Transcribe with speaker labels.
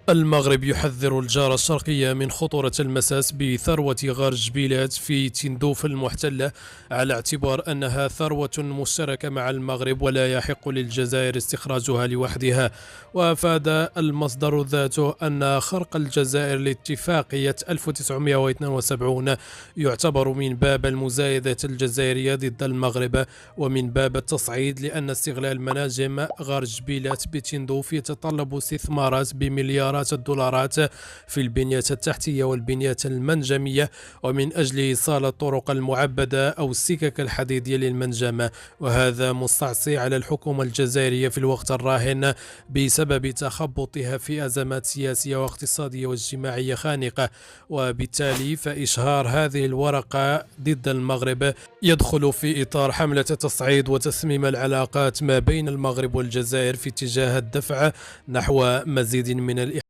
Speaker 1: المغرب يحذر الجارة الشرقية من خطورة المساس بثروة غار جبيلات في تندوف المحتلة، على اعتبار أنها ثروة مشتركة مع المغرب ولا يحق للجزائر استخراجها لوحدها. وأفاد المصدر ذاته أن خرق الجزائر لاتفاقية 1972 يعتبر من باب المزايدة الجزائرية ضد المغرب، ومن باب التصعيد، لأن استغلال مناجم غار جبيلات بتندوف يتطلب استثمارات بمليارات الدولارات في البنية التحتية والبنية المنجمية، ومن أجل إيصال الطرق المعبدة أو السكك الحديدية للمنجمة. وهذا مستعصي على الحكومة الجزائرية في الوقت الراهن بسبب تخبطها في أزمات سياسية واقتصادية واجتماعية خانقة. وبالتالي فإشهار هذه الورقة ضد المغرب يدخل في إطار حملة تصعيد وتسميم العلاقات ما بين المغرب والجزائر في اتجاه الدفع نحو مزيد من